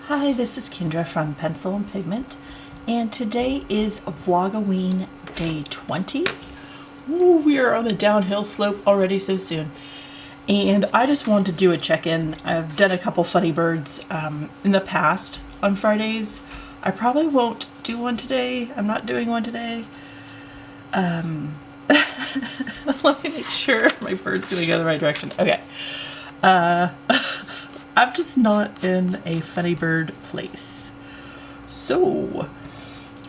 Hi, this is Kendra from Pencil and Pigment, and today is Vlogoween day 20. Ooh, we are on the downhill slope already so soon. And I just wanted to do a check-in. I've done a couple funny birds in the past on Fridays. I probably won't do one today. I'm not doing one today. Let me make sure my bird's gonna go the right direction. Okay. I'm just not in a funny bird place. So,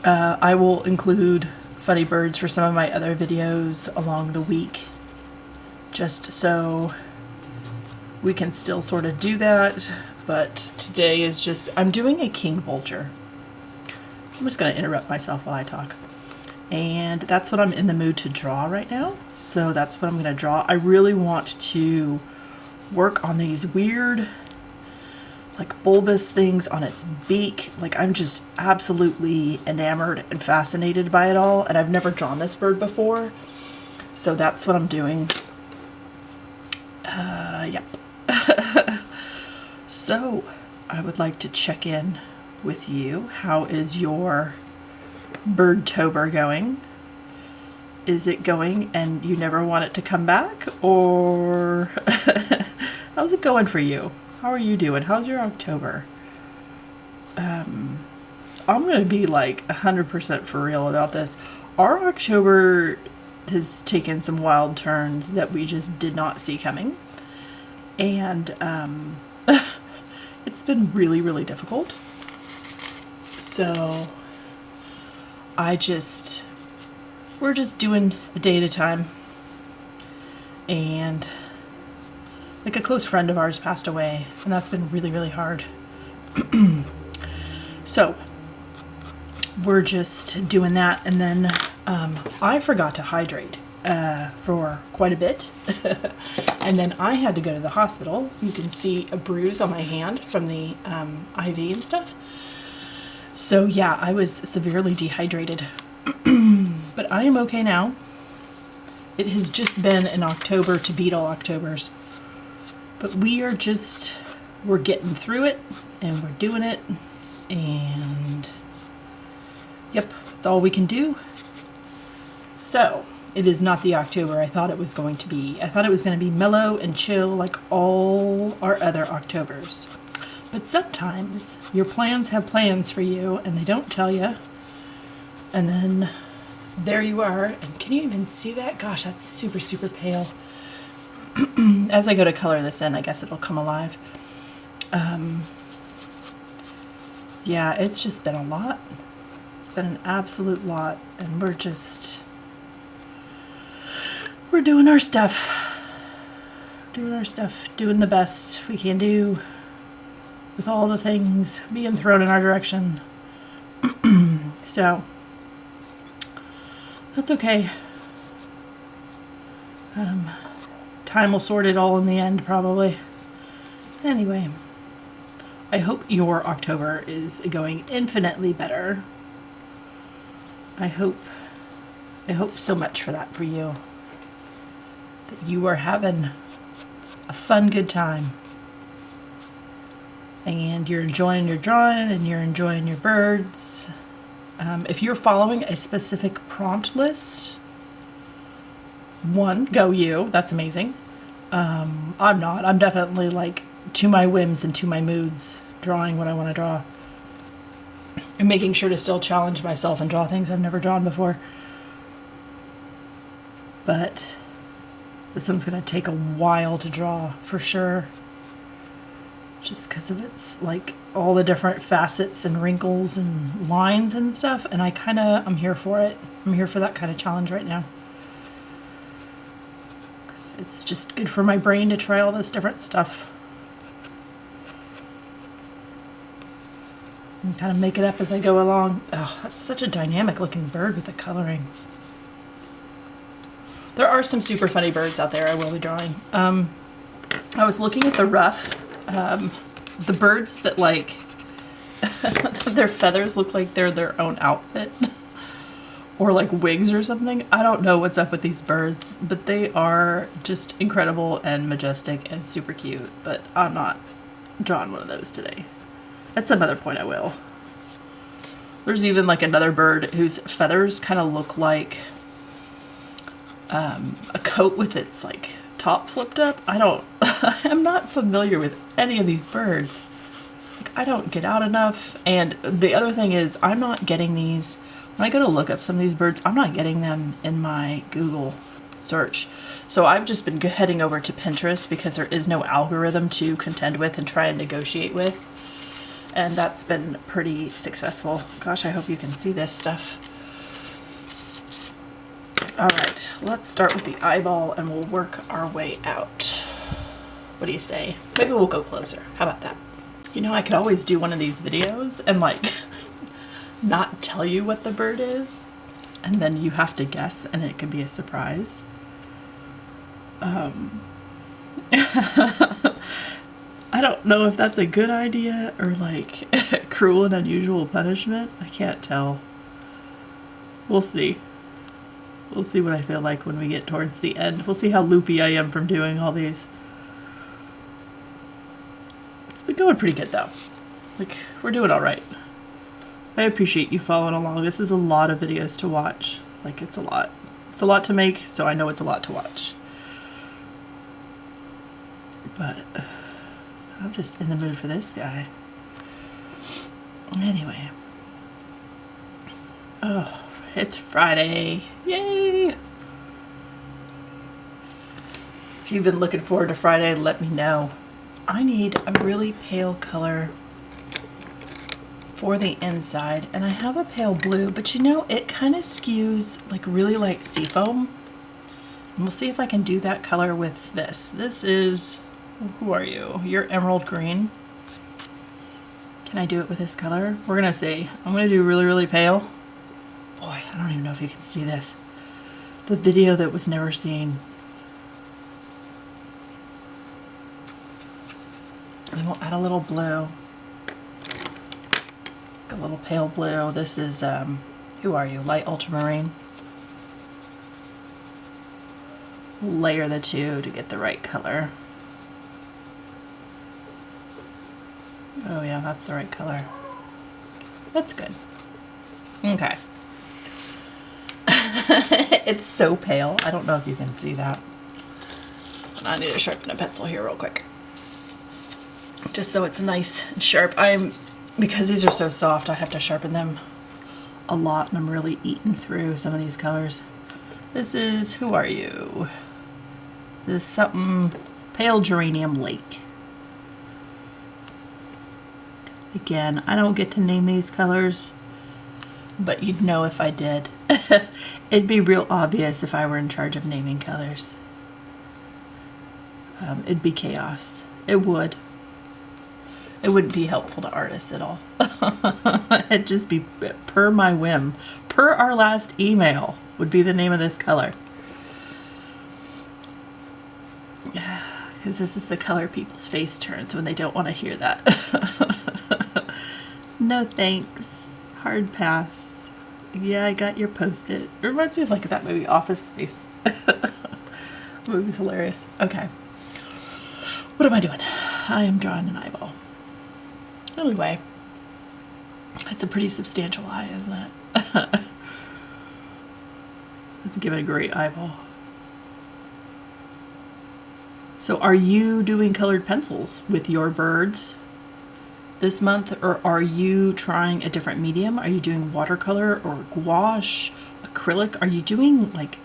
I will include funny birds for some of my other videos along the week, just so we can still sort of do that. But today is just, I'm doing a king vulture. I'm just going to interrupt myself while I talk. And that's what I'm in the mood to draw right now. So that's what I'm going to draw. I really want to work on these weird, like bulbous things on its beak. Like I'm just absolutely enamored and fascinated by it all, and I've never drawn this bird before, so that's what I'm doing. Yep. So I would like to check in with you. How is your Birdtober going? Is it going and you never want it to come back, or how's it going for you? How are you doing? How's your October? I'm going to be like 100% for real about this. Our October has taken some wild turns that we just did not see coming. And it's been really, really difficult. So we're just doing a day at a time. And like a close friend of ours passed away, and that's been really, really hard. So we're just doing that, and then I forgot to hydrate for quite a bit. And then I had to go to the hospital. You can see a bruise on my hand from the IV and stuff. So yeah, I was severely dehydrated. But I am okay now. It has just been an October to beat all Octobers. But we're getting through it, and we're doing it, and yep, that's all we can do. So it is not the October I thought it was going to be. I thought it was going to be mellow and chill like all our other Octobers. But sometimes your plans have plans for you, and they don't tell you. And then there you are. And can you even see that? Gosh, that's super, super pale. As I go to color this in, I guess it'll come alive. Yeah, it's just been a lot. It's been an absolute lot, and we're doing our stuff. Doing the best we can do with all the things being thrown in our direction. So, that's okay. Time will sort it all in the end, probably. Anyway, I hope your October is going infinitely better. I hope so much for that for you. That you are having a fun, good time. And you're enjoying your drawing, and you're enjoying your birds. If you're following a specific prompt list, go you. That's amazing. I'm not. I'm definitely like to my whims and to my moods, drawing what I want to draw. And making sure to still challenge myself and draw things I've never drawn before. But this one's going to take a while to draw for sure. Just because of its like all the different facets and wrinkles and lines and stuff. And I'm here for it. I'm here for that kind of challenge right now. It's just good for my brain to try all this different stuff. And kind of make it up as I go along. Oh, that's such a dynamic looking bird with the coloring. There are some super funny birds out there I will be drawing. I was looking at the rough. The birds that like, their feathers look like they're their own outfit. Or like wigs or something. I don't know what's up with these birds, but they are just incredible and majestic and super cute. But I'm not drawing one of those today. At some other point I will. There's even like another bird whose feathers kind of look like a coat with its like top flipped up. I'm not familiar with any of these birds. Like, I don't get out enough. And the other thing is, I'm not getting these, when I go to look up some of these birds, I'm not getting them in my Google search. So I've just been heading over to Pinterest because there is no algorithm to contend with and try and negotiate with. And that's been pretty successful. Gosh, I hope you can see this stuff. All right, let's start with the eyeball and we'll work our way out. What do you say? Maybe we'll go closer. How about that? You know, I could always do one of these videos and like not tell you what the bird is, and then you have to guess and it could be a surprise. I don't know if that's a good idea or like cruel and unusual punishment. I can't tell. We'll see. We'll see what I feel like when we get towards the end. We'll see how loopy I am from doing all these. It's been going pretty good though. Like, we're doing all right. I appreciate you following along. This is a lot of videos to watch. Like, it's a lot. It's a lot to make, so I know it's a lot to watch. But I'm just in the mood for this guy. Anyway. Oh, it's Friday. Yay! If you've been looking forward to Friday, let me know. I need a really pale color for the inside, and I have a pale blue, but you know, it kind of skews like really like seafoam. And we'll see if I can do that color with this. This is, who are you? You're emerald green. Can I do it with this color? We're gonna see. I'm gonna do really, really pale. Boy, I don't even know if you can see this. The video that was never seen. And then we'll add a little blue. A little pale blue. This is, who are you? Light ultramarine. Layer the two to get the right color. Oh yeah, that's the right color. That's good. Okay. It's so pale. I don't know if you can see that. I need to sharpen a pencil here real quick. Just so it's nice and sharp. Because these are so soft, I have to sharpen them a lot, and I'm really eating through some of these colors. This is, who are you? This is something, pale geranium lake. Again, I don't get to name these colors, but you'd know if I did. It'd be real obvious if I were in charge of naming colors. It'd be chaos. It would. It wouldn't be helpful to artists at all. It'd just be per my whim. Per our last email would be the name of this color. Because this is the color people's face turns when they don't want to hear that. No thanks. Hard pass. Yeah, I got your Post-it. It reminds me of like that movie Office Space. The movie's hilarious. Okay. What am I doing? I am drawing an eyeball. Anyway, that's a pretty substantial eye, isn't it? Let's give it a great eyeball. So are you doing colored pencils with your birds this month, or are you trying a different medium? Are you doing watercolor or gouache, acrylic? Are you doing like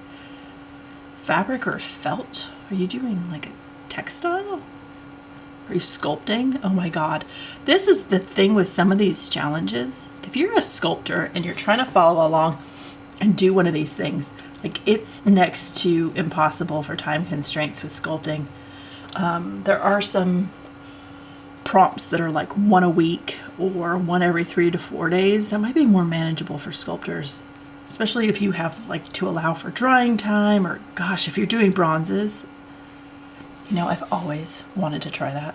fabric or felt? Are you doing like a textile? Are you sculpting? Oh my God. This is the thing with some of these challenges. If you're a sculptor and you're trying to follow along and do one of these things, like it's next to impossible for time constraints with sculpting. There are some prompts that are like one a week or one every 3 to 4 days. That might be more manageable for sculptors, especially if you have like to allow for drying time, or gosh, if you're doing bronzes. You know, I've always wanted to try that.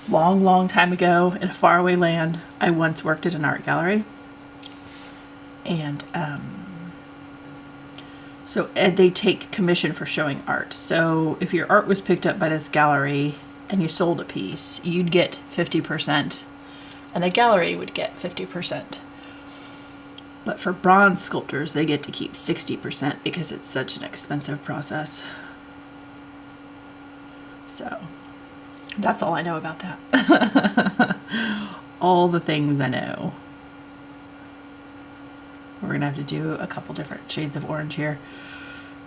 Long, long time ago in a faraway land, I once worked at an art gallery. And so they take commission for showing art. So if your art was picked up by this gallery and you sold a piece, you'd get 50%, and the gallery would get 50%. But for bronze sculptors, they get to keep 60% because it's such an expensive process. So that's all I know about that. All the things I know. We're gonna have to do a couple different shades of orange here,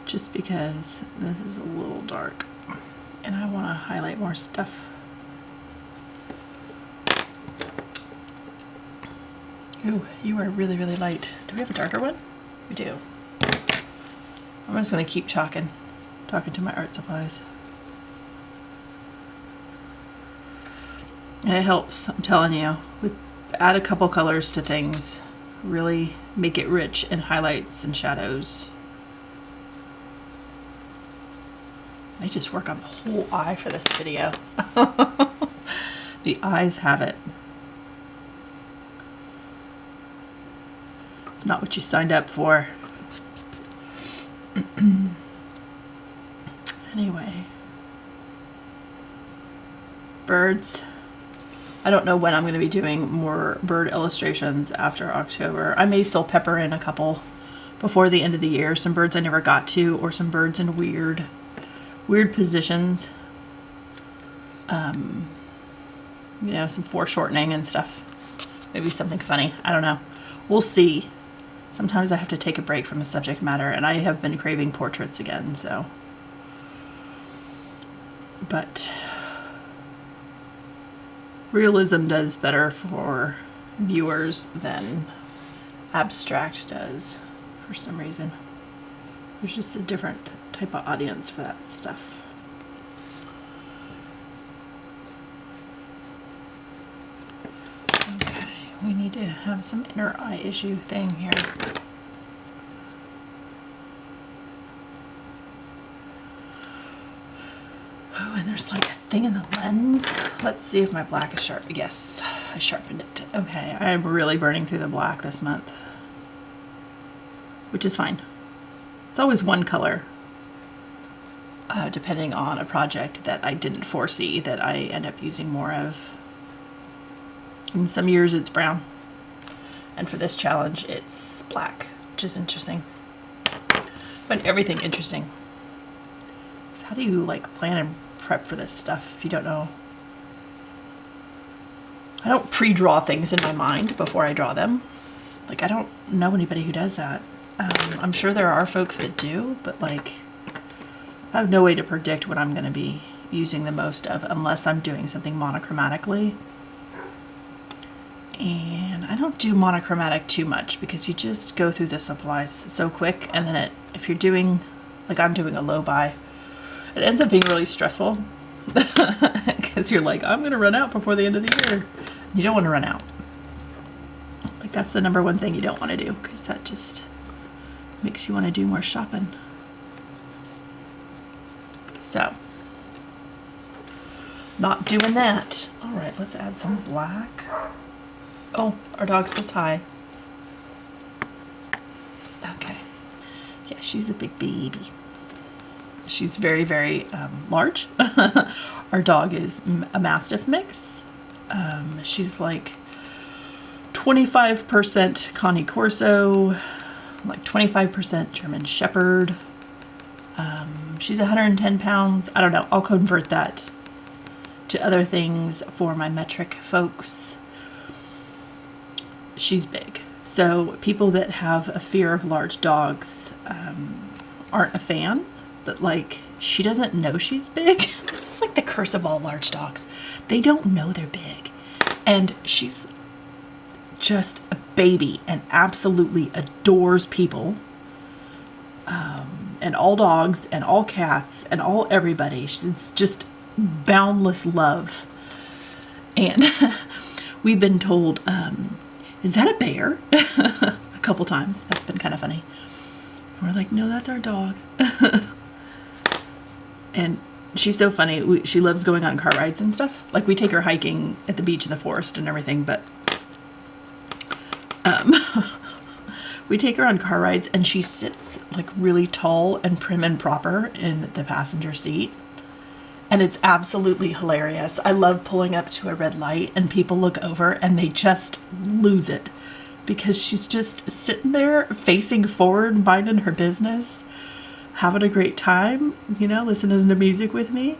just because this is a little dark and I want to highlight more stuff. Ooh, you are really, really light. Do we have a darker one? We do. I'm just gonna keep talking to my art supplies. And it helps, I'm telling you. Add a couple colors to things. Really make it rich in highlights and shadows. I just work on the whole eye for this video. The eyes have it. It's not what you signed up for. Anyway. Birds. I don't know when I'm going to be doing more bird illustrations after October. I may still pepper in a couple before the end of the year. Some birds I never got to, or some birds in weird positions. You know, some foreshortening and stuff. Maybe something funny. I don't know. We'll see. Sometimes I have to take a break from the subject matter, and I have been craving portraits again, so. But realism does better for viewers than abstract does for some reason. There's just a different type of audience for that stuff. Okay, we need to have some inner eye issue thing here. Oh, and there's like a thing in the lens. Let's see if my black is sharp. Yes, I sharpened it. Okay, I'm really burning through the black this month, which is fine. It's always one color, depending on a project that I didn't foresee that I end up using more of. In some years it's brown, and for this challenge it's black, which is interesting. But everything interesting. So how do you like plan and prep for this stuff if you don't know? I don't pre-draw things in my mind before I draw them. Like, I don't know anybody who does that. I'm sure there are folks that do, but like, I have no way to predict what I'm going to be using the most of unless I'm doing something monochromatically. And I don't do monochromatic too much because you just go through the supplies so quick, and then if you're doing, like I'm doing a low buy, it ends up being really stressful because you're like, I'm going to run out before the end of the year. You don't want to run out. Like, that's the number one thing you don't want to do, because that just makes you want to do more shopping. So, not doing that. All right, let's add some black. Oh, our dog says hi. Okay. Yeah, she's a big baby. She's very, very large. Our dog is a Mastiff mix. She's like 25% Connie Corso, like 25% German Shepherd. She's 110 pounds. I don't know. I'll convert that to other things for my metric folks. She's big. So people that have a fear of large dogs aren't a fan. But like, she doesn't know she's big. This is like the curse of all large dogs. They don't know they're big. And she's just a baby and absolutely adores people. And all dogs and all cats and all everybody. She's just boundless love. And we've been told, is that a bear? A couple times. That's been kind of funny. And we're like, no, that's our dog. And she's so funny. She loves going on car rides and stuff. Like, we take her hiking at the beach in the forest and everything, but we take her on car rides, and she sits like really tall and prim and proper in the passenger seat. And it's absolutely hilarious. I love pulling up to a red light and people look over and they just lose it because she's just sitting there facing forward, minding her business, having a great time, you know, listening to music with me.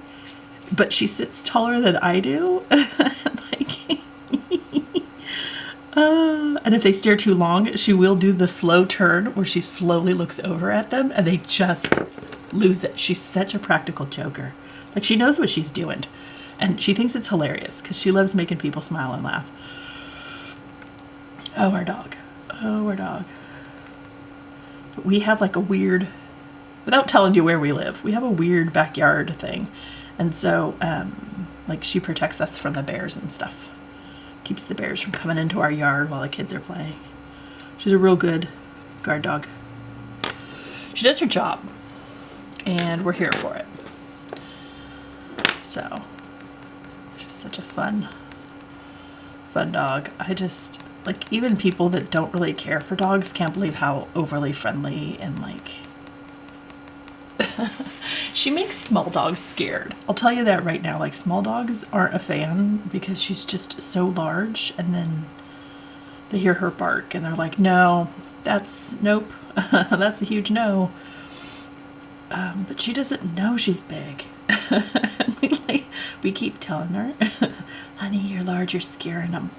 But she sits taller than I do. And if they stare too long, she will do the slow turn where she slowly looks over at them and they just lose it. She's such a practical joker. Like, she knows what she's doing. And she thinks it's hilarious because she loves making people smile and laugh. Oh, our dog. Oh, our dog. But we have like a weird, without telling you where we live, we have a weird backyard thing. And so, like, she protects us from the bears and stuff. Keeps the bears from coming into our yard while the kids are playing. She's a real good guard dog. She does her job. And we're here for it. So, she's such a fun dog. I just, like, even people that don't really care for dogs can't believe how overly friendly and, like, she makes small dogs scared. I'll tell you that right now. Like, small dogs aren't a fan because she's just so large, and then they hear her bark and they're like, no, nope, that's a huge no. But she doesn't know she's big. We keep telling her, honey, you're large, you're scaring them.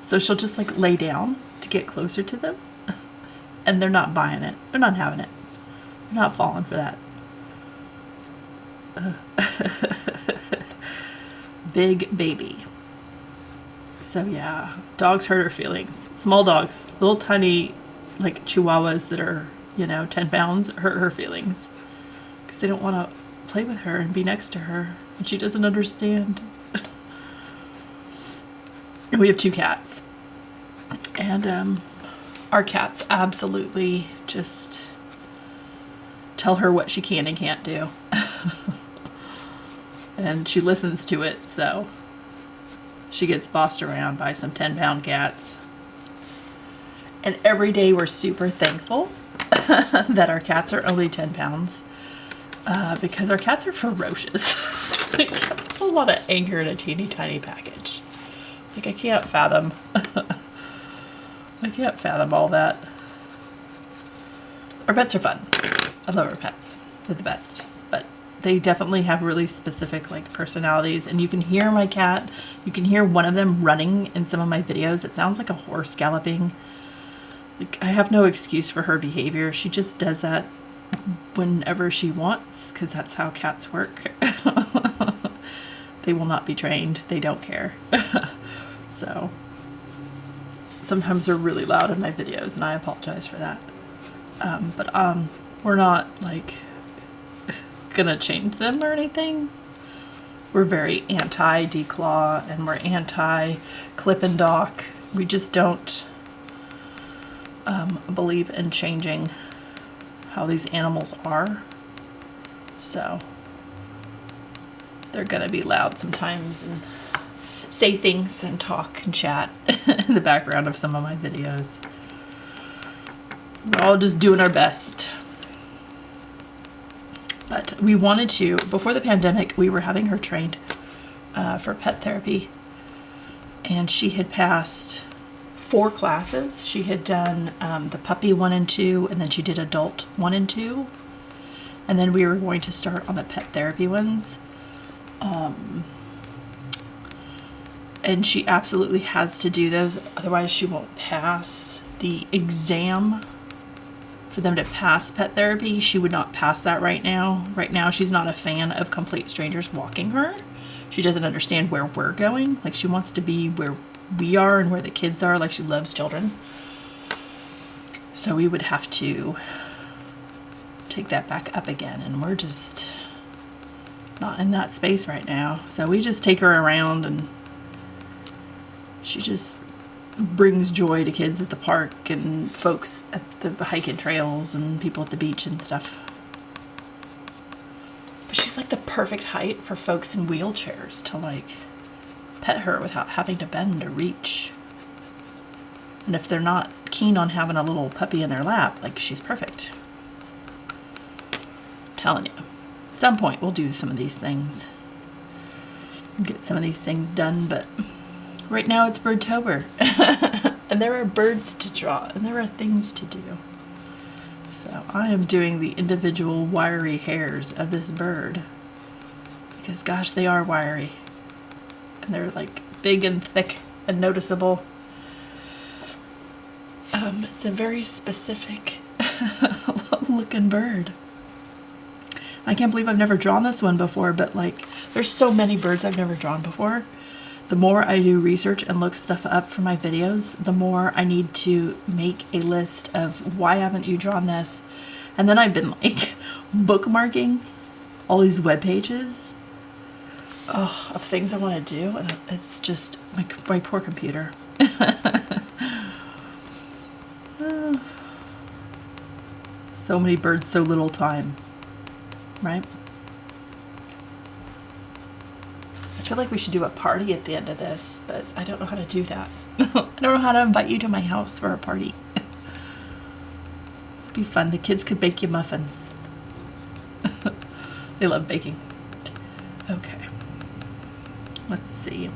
So she'll just like lay down to get closer to them, and they're not buying it. They're not having it. They're not falling for that. Big baby. So yeah, dogs hurt her feelings. Small dogs, little tiny like chihuahuas that are, you know, 10 pounds hurt her feelings because they don't want to play with her and be next to her, and she doesn't understand. And we have 2 cats, and our cats absolutely just tell her what she can and can't do. And she listens to it, so she gets bossed around by some 10-pound cats. And every day we're super thankful that our cats are only 10 pounds because our cats are ferocious. Like, that's a lot of anger in a teeny tiny package. Like, I can't fathom. I can't fathom all that. Our pets are fun. I love our pets. They're the best. But they definitely have really specific like personalities, and you can hear my cat. You can hear one of them running in some of my videos. It sounds like a horse galloping. Like, I have no excuse for her behavior. She just does that whenever she wants, because that's how cats work. They will not be trained. They don't care. So sometimes they're really loud in my videos, and I apologize for that. But we're not like gonna change them or anything. We're very anti-declaw, and we're anti-clip and dock. We just don't believe in changing how these animals are. So they're gonna be loud sometimes and say things and talk and chat in the background of some of my videos. We're all just doing our best. But we wanted to, before the pandemic, we were having her trained for pet therapy. And she had passed 4 classes. She had done the puppy 1 and 2, and then she did adult 1 and 2. And then we were going to start on the pet therapy ones. And she absolutely has to do those, otherwise she won't pass the exam. For them to pass pet therapy, she would not pass that right now. Right now, she's not a fan of complete strangers walking her. She doesn't understand where we're going. Like, she wants to be where we are and where the kids are. Like, she loves children. So we would have to take that back up again, and we're just not in that space right now. So we just take her around, and she just brings joy to kids at the park and folks at the hiking trails and people at the beach and stuff. But she's like the perfect height for folks in wheelchairs to like pet her without having to bend or reach. And if they're not keen on having a little puppy in their lap, like, she's perfect. I'm telling you. At some point we'll do some of these things. Get some of these things done, but right now it's Birdtober. And there are birds to draw and there are things to do. So I am doing the individual wiry hairs of this bird because gosh, they are wiry. And they're like big and thick and noticeable. It's a very specific looking bird. I can't believe I've never drawn this one before, but like there's so many birds I've never drawn before. The more I do research and look stuff up for my videos, the more I need to make a list of why haven't you drawn this? And then I've been like bookmarking all these web pages of things I want to do, and it's just my poor computer. So many birds, so little time, right? I feel like we should do a party at the end of this, but I don't know how to do that. I don't know how to invite you to my house for a party. It'd be fun. The kids could bake you muffins. They love baking. Okay. Let's see.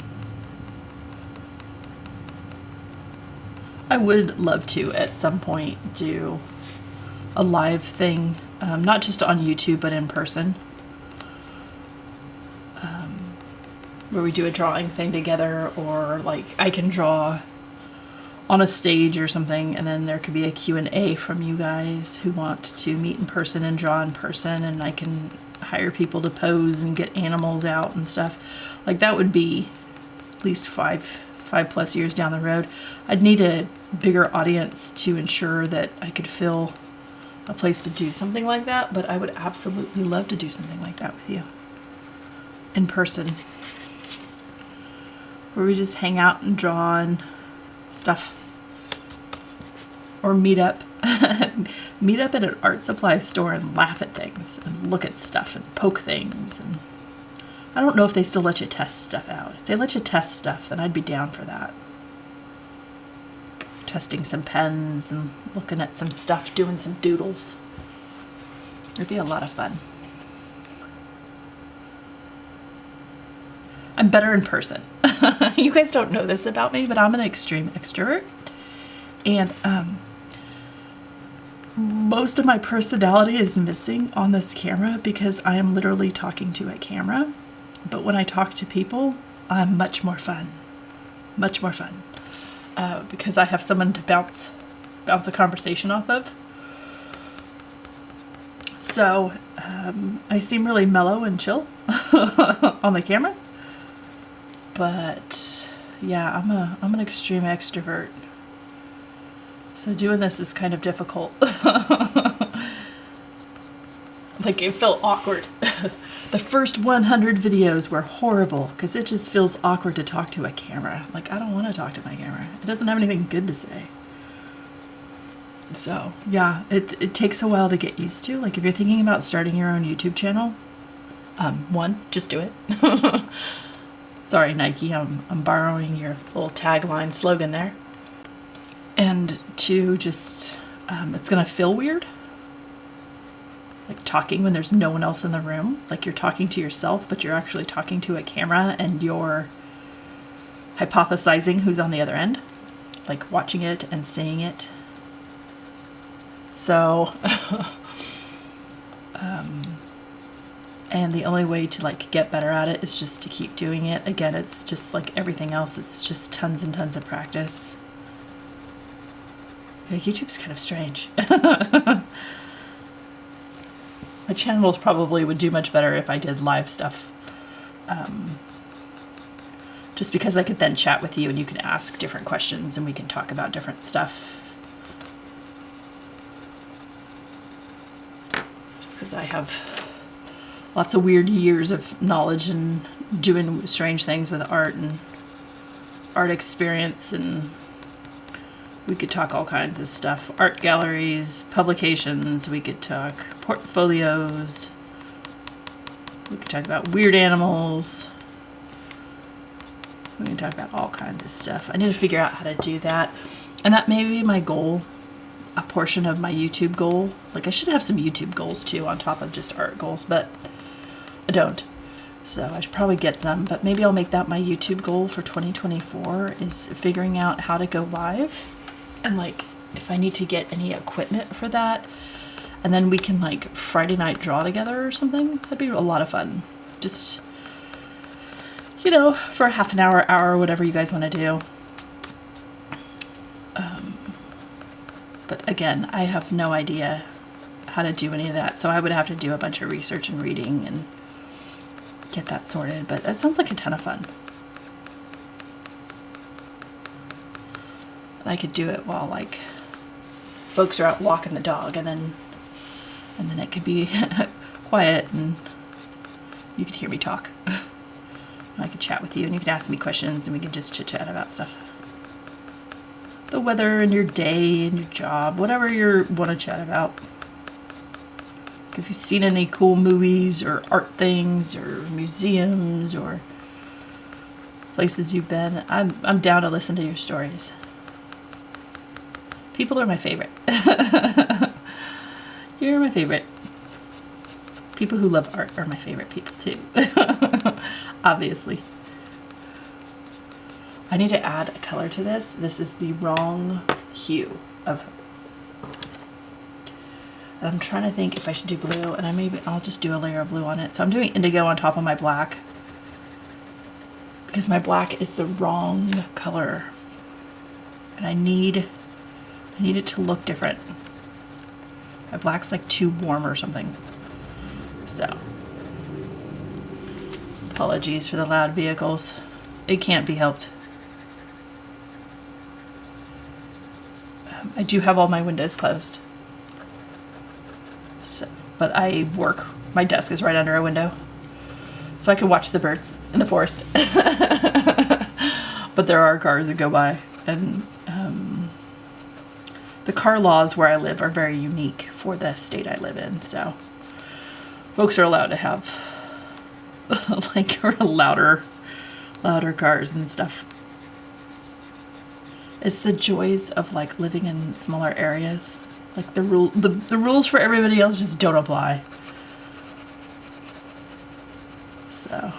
I would love to at some point do a live thing, not just on YouTube, but in person, where we do a drawing thing together, or like I can draw on a stage or something, and then there could be a Q&A from you guys who want to meet in person and draw in person, and I can hire people to pose and get animals out and stuff. Like that would be at least five plus years down the road. I'd need a bigger audience to ensure that I could fill a place to do something like that, but I would absolutely love to do something like that with you in person, where we just hang out and draw and stuff, or meet up at an art supply store and laugh at things and look at stuff and poke things. And I don't know if they still let you test stuff out. If they let you test stuff, then I'd be down for that. Testing some pens and looking at some stuff, doing some doodles. It'd be a lot of fun. I'm better in person. You guys don't know this about me, but I'm an extreme extrovert. And most of my personality is missing on this camera because I am literally talking to a camera. But when I talk to people, I'm much more fun. Much more fun. Because I have someone to bounce a conversation off of. So I seem really mellow and chill on the camera. But yeah, I'm an extreme extrovert. So doing this is kind of difficult. Like it felt awkward. The first 100 videos were horrible because it just feels awkward to talk to a camera. Like, I don't want to talk to my camera. It doesn't have anything good to say. So, yeah, it takes a while to get used to. Like, if you're thinking about starting your own YouTube channel, one, just do it. Sorry, Nike, I'm borrowing your little tagline slogan there. And two, just, it's going to feel weird. Like talking when there's no one else in the room, like you're talking to yourself, but you're actually talking to a camera and you're hypothesizing who's on the other end, like watching it and seeing it. So, and the only way to like get better at it is just to keep doing it. Again, it's just like everything else. It's just tons and tons of practice. Yeah, YouTube's kind of strange. My channels probably would do much better if I did live stuff. Just because I could then chat with you and you can ask different questions and we can talk about different stuff. Just because I have lots of weird years of knowledge and doing strange things with art and art experience, and we could talk all kinds of stuff. Art galleries, publications, we could talk portfolios, we could talk about weird animals, we can talk about all kinds of stuff. I need to figure out how to do that, and that may be my goal, a portion of my YouTube goal. Like I should have some YouTube goals too on top of just art goals, but I don't. So I should probably get some, but maybe I'll make that my YouTube goal for 2024 is figuring out how to go live and like if I need to get any equipment for that. And then we can like Friday night draw together or something. That'd be a lot of fun. Just, you know, for half an hour, whatever you guys want to do. But again, I have no idea how to do any of that. So I would have to do a bunch of research and reading and get that sorted. But that sounds like a ton of fun. I could do it while like folks are out walking the dog, and then it could be quiet and you could hear me talk. I could chat with you and you could ask me questions and we could just chit chat about stuff. The weather and your day and your job, whatever you want to chat about. If you've seen any cool movies or art things or museums or places you've been, I'm down to listen to your stories. People are my favorite. You're my favorite. People who love art are my favorite people too. Obviously. I need to add a color to this. This is the wrong hue of. I'm trying to think if I should do blue, and I'll just do a layer of blue on it. So I'm doing indigo on top of my black because my black is the wrong color, and I need it to look different. My black's like too warm or something. So, apologies for the loud vehicles. It can't be helped. I do have all my windows closed. So, but I work, my desk is right under a window. So I can watch the birds in the forest. But there are cars that go by, and the car laws where I live are very unique for the state I live in. So folks are allowed to have like louder cars and stuff. It's the joys of like living in smaller areas. Like the rules for everybody else just don't apply. So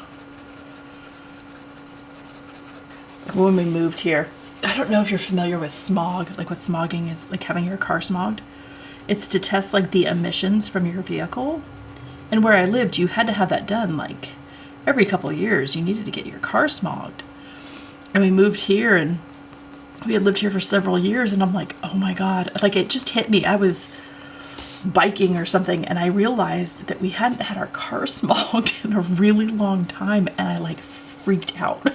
when we moved here, I don't know if you're familiar with smog, like what smogging is, like having your car smogged. It's to test like the emissions from your vehicle. And where I lived, you had to have that done like every couple of years. You needed to get your car smogged. And we moved here and we had lived here for several years, and I'm like, oh my God, like it just hit me. I was biking or something and I realized that we hadn't had our car smogged in a really long time, and I like freaked out.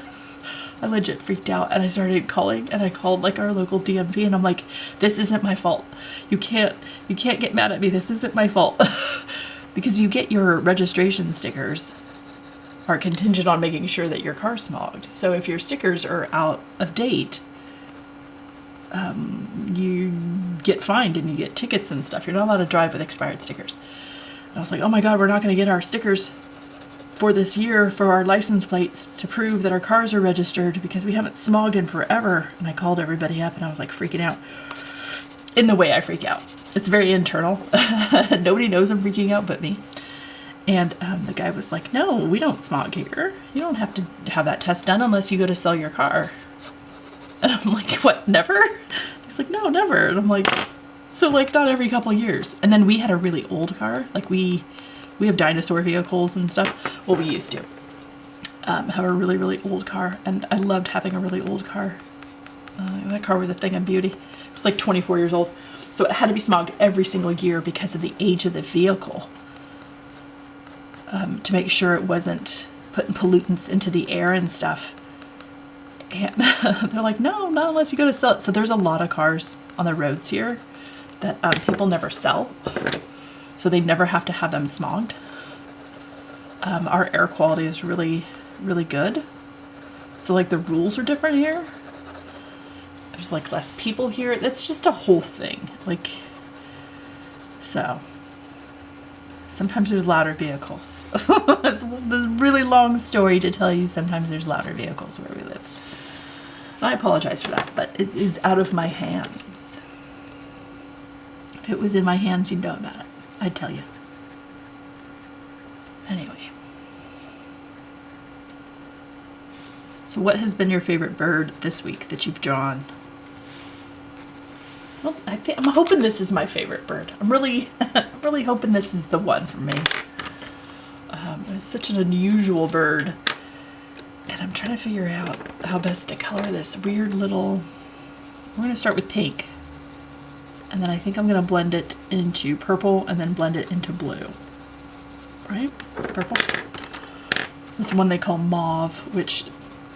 I legit freaked out, and I started calling, and I called like our local DMV, and I'm like, this isn't my fault. You can't get mad at me. This isn't my fault. Because you get your registration stickers are contingent on making sure that your car's smogged. So if your stickers are out of date, you get fined and you get tickets and stuff. You're not allowed to drive with expired stickers. And I was like, oh my God, we're not going to get our stickers for this year for our license plates to prove that our cars are registered because we haven't smogged in forever. And I called everybody up and I was like freaking out in the way I freak out. It's very internal. Nobody knows I'm freaking out but me. And the guy was like, no, we don't smog here. You don't have to have that test done unless you go to sell your car. And I'm like, what, never? He's like, no, never. And I'm like, so like not every couple of years. And then we had a really old car. Like we have dinosaur vehicles and stuff. Well, we used to have a really, really old car. And I loved having a really old car. That car was a thing of beauty. It was like 24 years old. So it had to be smogged every single year because of the age of the vehicle. To make sure it wasn't putting pollutants into the air and stuff. And they're like, no, not unless you go to sell it. So there's a lot of cars on the roads here that people never sell. So they never have to have them smogged. Our air quality is really, really good. So like the rules are different here. There's like less people here. It's just a whole thing. Like, so sometimes there's louder vehicles. There's a really long story to tell you. Sometimes there's louder vehicles where we live. And I apologize for that, but it is out of my hands. If it was in my hands, you'd know about it. I'd tell you. Anyway, So what has been your favorite bird this week that you've drawn? Well, I'm hoping this is my favorite bird. I'm really hoping this is the one for me. It's such an unusual bird. And I'm trying to figure out how best to color this weird little... We're going to start with pink. And then I think I'm going to blend it into purple and then blend it into blue. Right? Purple. This one they call mauve, which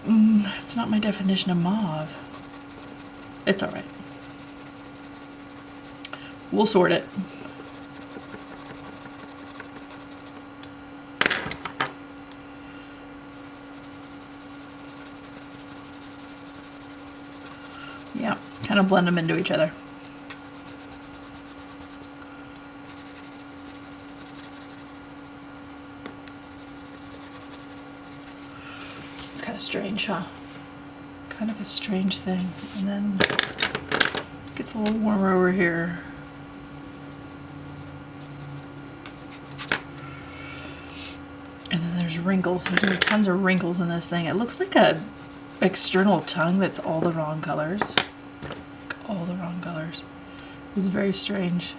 it's not my definition of mauve. It's alright. We'll sort it. Yeah, kind of blend them into each other. It's kind of strange, huh? Kind of a strange thing. And then it gets a little warmer over here. And then there's wrinkles. There's tons of wrinkles in this thing. It looks like a external tongue that's all the wrong colors. All the wrong colors. It's very strange.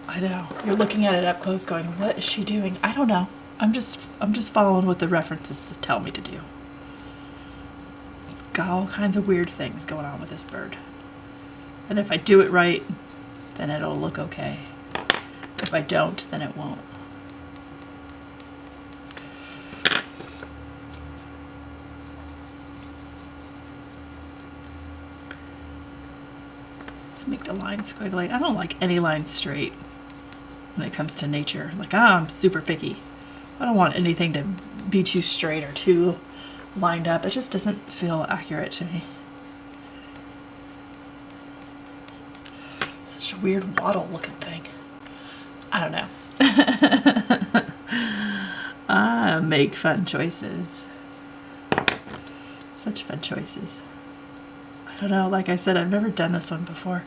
I know. You're looking at it up close going, what is she doing? I don't know. I'm just following what the references tell me to do. It's got all kinds of weird things going on with this bird. And if I do it right, then it'll look okay. If I don't, then it won't. Let's make the line squiggly. I don't like any line straight when it comes to nature. Like, I'm super picky. I don't want anything to be too straight or too lined up. It just doesn't feel accurate to me. Such a weird waddle looking thing. I don't know. I make fun choices. Such fun choices. I don't know, like I said, I've never done this one before.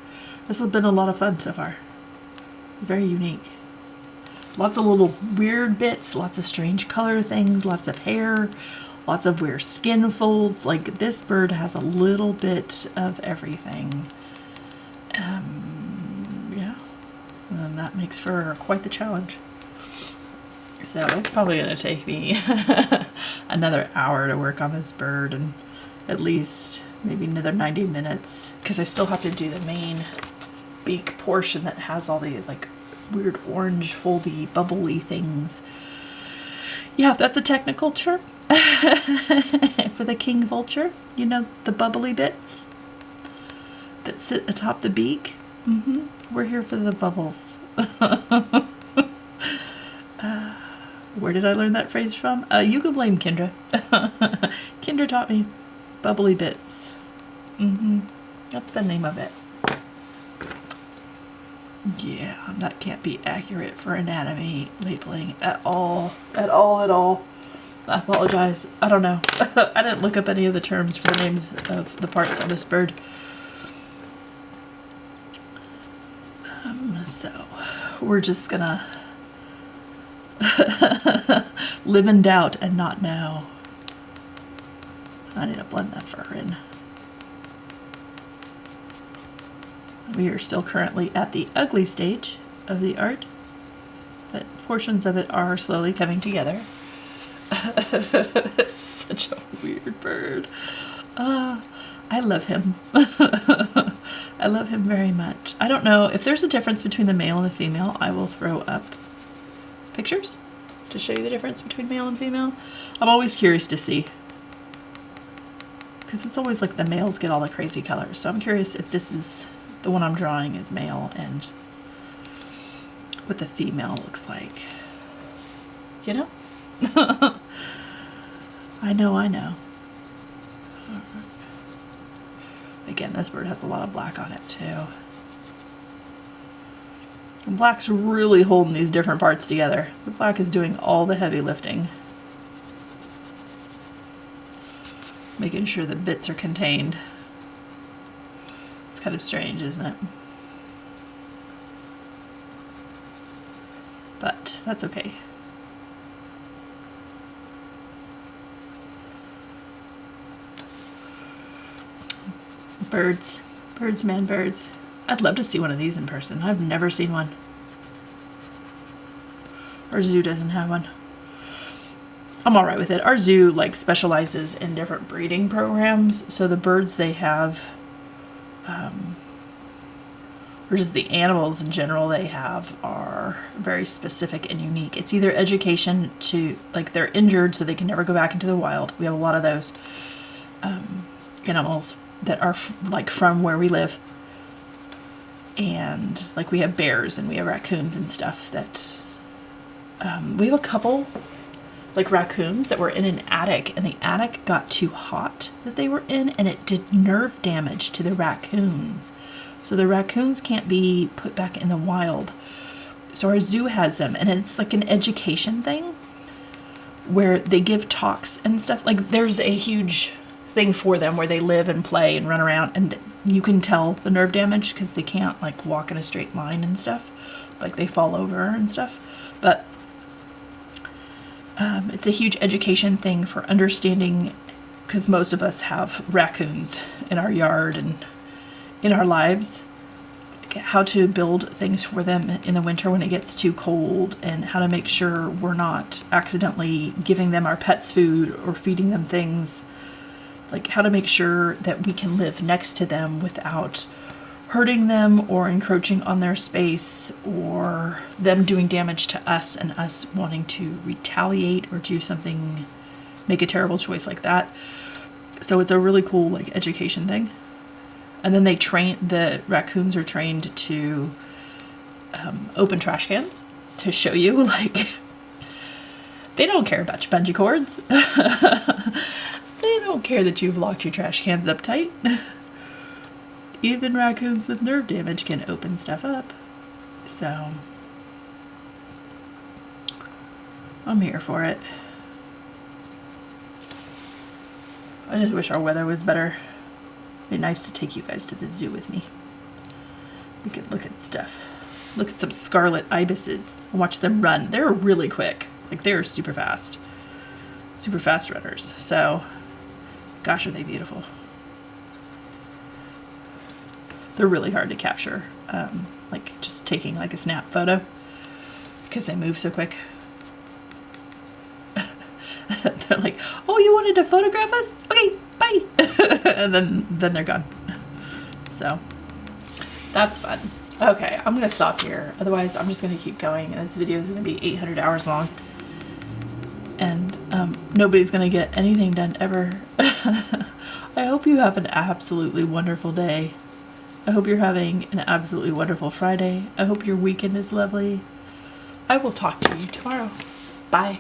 This has been a lot of fun so far. It's very unique. Lots of little weird bits, lots of strange color things, lots of hair, lots of weird skin folds. Like, this bird has a little bit of everything. Yeah. And then that makes for quite the challenge. So it's probably going to take me another hour to work on this bird, and at least maybe another 90 minutes, because I still have to do the main beak portion that has all the like weird orange foldy bubbly things. Yeah, that's a technical term for the king vulture. You know, the bubbly bits that sit atop the beak. We're here for the bubbles. Where did I learn that phrase from? You can blame Kendra. Kendra taught me bubbly bits. That's the name of it. Yeah, that can't be accurate for anatomy labeling at all. At all. I apologize. I don't know. I didn't look up any of the terms for the names of the parts on this bird. So we're just gonna live in doubt and not know. I need to blend that fur in. We are still currently at the ugly stage of the art, but portions of it are slowly coming together. Such a weird bird. I love him. I love him very much. I don't know if there's a difference between the male and the female. I will throw up pictures to show you the difference between male and female. I'm always curious to see, because it's always like the males get all the crazy colors. So I'm curious if this is the one I'm drawing is male and what the female looks like. You know? I know. Again, this bird has a lot of black on it too. And black's really holding these different parts together. The black is doing all the heavy lifting. Making sure the bits are contained. It's kind of strange, isn't it? But that's okay. Birds. Birds, man, birds. I'd love to see one of these in person. I've never seen one. Our zoo doesn't have one. I'm all right with it. Our zoo like specializes in different breeding programs. So the birds they have, or just the animals in general they have, are very specific and unique. It's either education to, like, they're injured so they can never go back into the wild. We have a lot of those animals that are like from where we live. And like we have bears and we have raccoons and stuff that, we have a couple like raccoons that were in an attic, and the attic got too hot that they were in, and it did nerve damage to the raccoons. So the raccoons can't be put back in the wild. So our zoo has them, and it's like an education thing where they give talks and stuff. Like there's a huge thing for them where they live and play and run around, and you can tell the nerve damage because they can't like walk in a straight line and stuff. Like they fall over and stuff. But it's a huge education thing for understanding, because most of us have raccoons in our yard and in our lives, how to build things for them in the winter when it gets too cold, and how to make sure we're not accidentally giving them our pets food or feeding them things, like how to make sure that we can live next to them without hurting them or encroaching on their space, or them doing damage to us and us wanting to retaliate or do something, make a terrible choice like that. So it's a really cool like education thing. And then the raccoons are trained to open trash cans to show you, like, they don't care about your bungee cords. They don't care that you've locked your trash cans up tight. Even raccoons with nerve damage can open stuff up. So I'm here for it. I just wish our weather was better. It'd be nice to take you guys to the zoo with me. We could look at stuff. Look at some scarlet ibises and watch them run. They're really quick. Like, they're super fast. Super fast runners. So, gosh, are they beautiful. They're really hard to capture. Like, just taking like a snap photo, because they move so quick. They're like, oh, you wanted to photograph us? Okay, bye. And then they're gone. So that's fun. Okay, I'm gonna stop here. Otherwise, I'm just gonna keep going, and this video is gonna be 800 hours long, and nobody's gonna get anything done ever. I hope you have an absolutely wonderful day. I hope you're having an absolutely wonderful Friday. I hope your weekend is lovely. I will talk to you tomorrow. Bye.